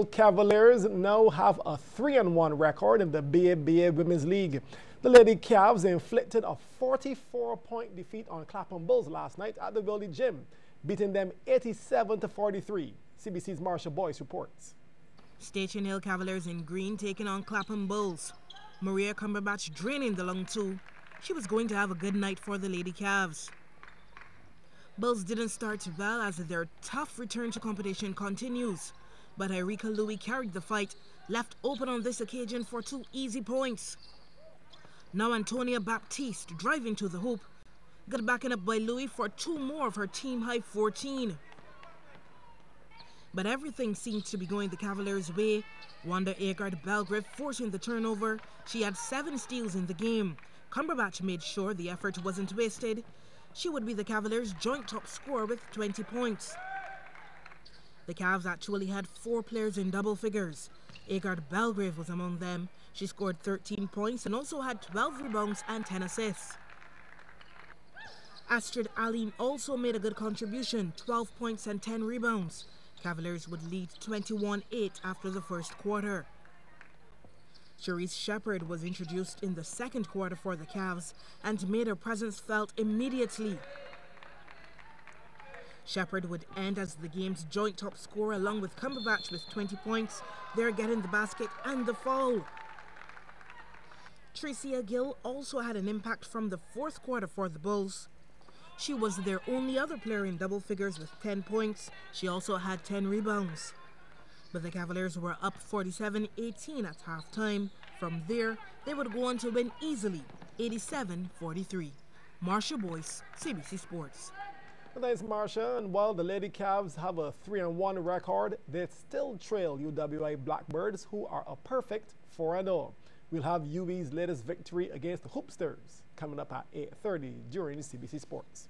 Hill Cavaliers now have a 3-1 record in the BABA Women's League. The Lady Cavs inflicted a 44-point defeat on Clapham Bulls last night at the Willie Gym, beating them 87-43. CBC's Marsha Boyce reports. Station Hill Cavaliers in green taking on Clapham Bulls. Maria Cumberbatch draining the long two. She was going to have a good night for the Lady Cavs. Bulls didn't start well as their tough return to competition continues. But Erika Louis carried the fight, left open on this occasion for 2 easy points. Now Antonia Baptiste driving to the hoop. Got backing up by Louis for 2 more of her team-high 14. But everything seemed to be going the Cavaliers' way. Wanda Agard-Belgrave forcing the turnover. She had 7 steals in the game. Cumberbatch made sure the effort wasn't wasted. She would be the Cavaliers' joint top scorer with 20 points. The Cavs actually had 4 players in double figures. Agard-Belgrave was among them. She scored 13 points and also had 12 rebounds and 10 assists. Astrid Alim also made a good contribution, 12 points and 10 rebounds. Cavaliers would lead 21-8 after the first quarter. Cherise Shepherd was introduced in the second quarter for the Cavs and made her presence felt immediately. Shepherd would end as the game's joint top scorer along with Cumberbatch with 20 points. They're getting the basket and the foul. Tricia Gill also had an impact from the fourth quarter for the Bulls. She was their only other player in double figures with 10 points. She also had 10 rebounds. But the Cavaliers were up 47-18 at halftime. From there, they would go on to win easily, 87-43. Marsha Boyce, CBC Sports. Thanks, Marsha. And while the Lady Cavs have a 3-1 record, they still trail UWI Blackbirds, who are a perfect 4-0. We'll have UWI's latest victory against the Hoopsters coming up at 8:30 during CBC Sports.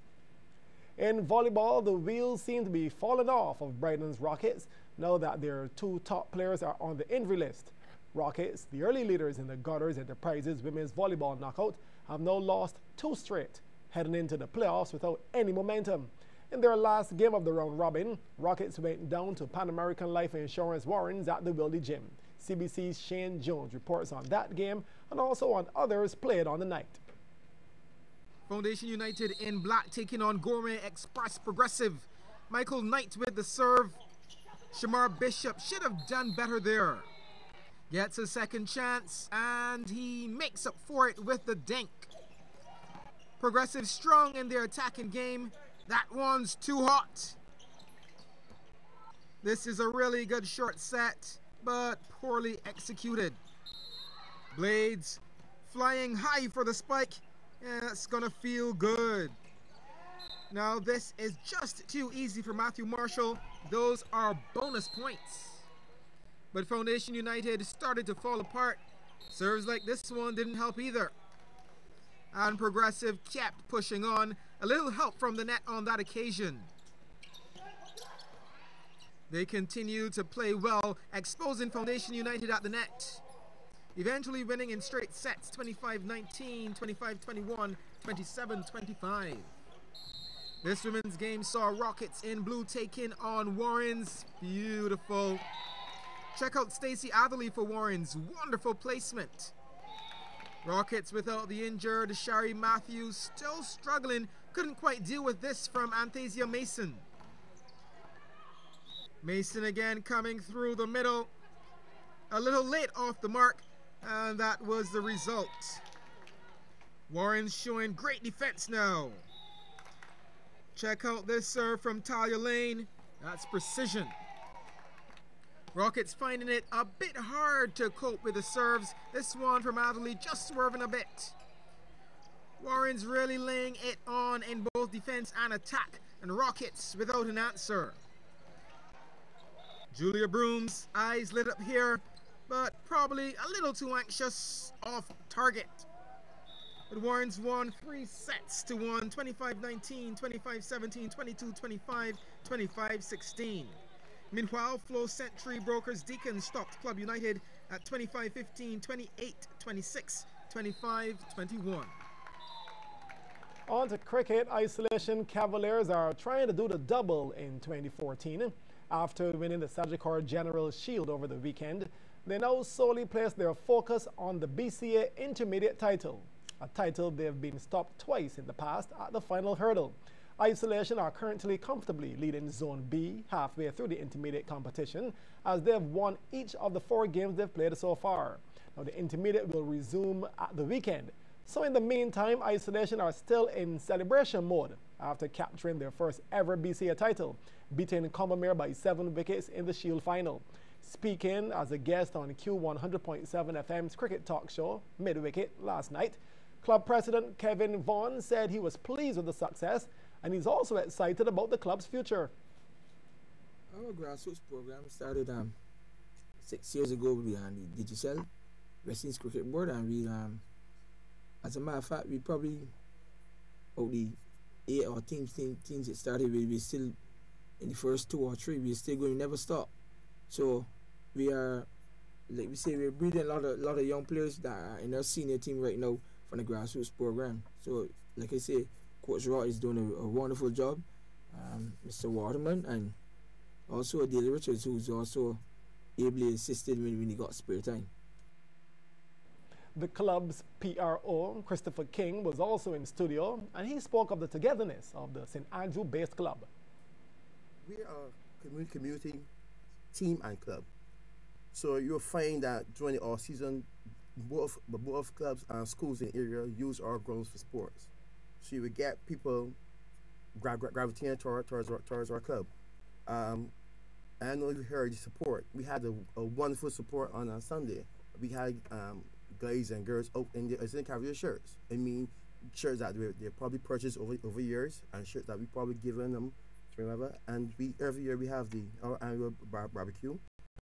In volleyball, the wheels seem to be falling off of Brighton's Rockets now that their 2 top players are on the injury list. Rockets, the early leaders in the Gutters Enterprises women's volleyball knockout, have now lost 2 straight, heading into the playoffs without any momentum. In their last game of the round robin, Rockets went down to Pan American Life Insurance Warrens at the Willie Gym. CBC's Shane Jones reports on that game and also on others played on the night. Foundation United in black taking on Gourmet Express Progressive. Michael Knight with the serve. Shamar Bishop should have done better there. Gets a second chance and he makes up for it with the dink. Progressive strong in their attacking game. That one's too hot. This is a really good short set, but poorly executed. Blades flying high for the spike. Yeah, that's gonna feel good. Now this is just too easy for Matthew Marshall. Those are bonus points. But Foundation United started to fall apart. Serves like this one didn't help either. And Progressive kept pushing on. A little help from the net on that occasion. They continue to play well, exposing Foundation United at the net. Eventually winning in straight sets, 25-19, 25-21, 27-25. This women's game saw Rockets in blue taking on Warrens. Beautiful. Check out Stacey Atherley for Warrens. Wonderful placement. Rockets without the injured Shari Matthews still struggling. Couldn't quite deal with this from Anthesia Mason. Mason again coming through the middle. A little late off the mark, and that was the result. Warren's showing great defense now. Check out this serve from Talia Lane. That's precision. Rockets finding it a bit hard to cope with the serves. This one from Adderley just swerving a bit. Warren's really laying it on in both defense and attack, and Rockets without an answer. Julia Broom's eyes lit up here, but probably a little too anxious off target. But Warren's won 3 sets to 1, 25-19, 25-17, 22-25, 25-16. Meanwhile, Flow Century Brokers Deacons stopped Club United at 25-15, 28-26, 25-21. On to cricket, Isolation Cavaliers are trying to do the double in 2014. After winning the Sagicor General Shield over the weekend, they now solely place their focus on the BCA Intermediate title, a title they've been stopped twice in the past at the final hurdle. Isolation are currently comfortably leading Zone B halfway through the intermediate competition as they've won each of the 4 games they've played so far. Now the intermediate will resume at the weekend. So in the meantime, Isolation are still in celebration mode after capturing their first ever BCA title, beating Combermere by 7 wickets in the Shield final. Speaking as a guest on Q100.7 FM's cricket talk show, Mid-Wicket, last night, club president Kevin Vaughan said he was pleased with the success and he's also excited about the club's future. Our grassroots program started 6 years ago behind the Digicel West Indies Cricket Board, and we, as a matter of fact, we probably, out the 8 or teams that started, we still in the first 2 or 3, we're still going to never stop. So we are, like we say, we're breeding a lot of young players that are in our senior team right now from the grassroots program. So like I say, Coach Rott is doing a wonderful job, Mr. Waterman, and also Daly Richards, who's also ably assisted when he got spare time. The club's PRO, Christopher King, was also in studio, and he spoke of the togetherness of the St. Andrew-based club. We are a community team and club. So you'll find that during the off-season, both clubs and schools in the area use our grounds for sports. So you would get people gravitating towards our club. I don't know if you heard the support. We had a wonderful support on a Sunday. We had guys and girls out in the Cavalier shirts. I mean, shirts that they probably purchased over years, and shirts that we probably given them to remember. And every year we have our annual barbecue.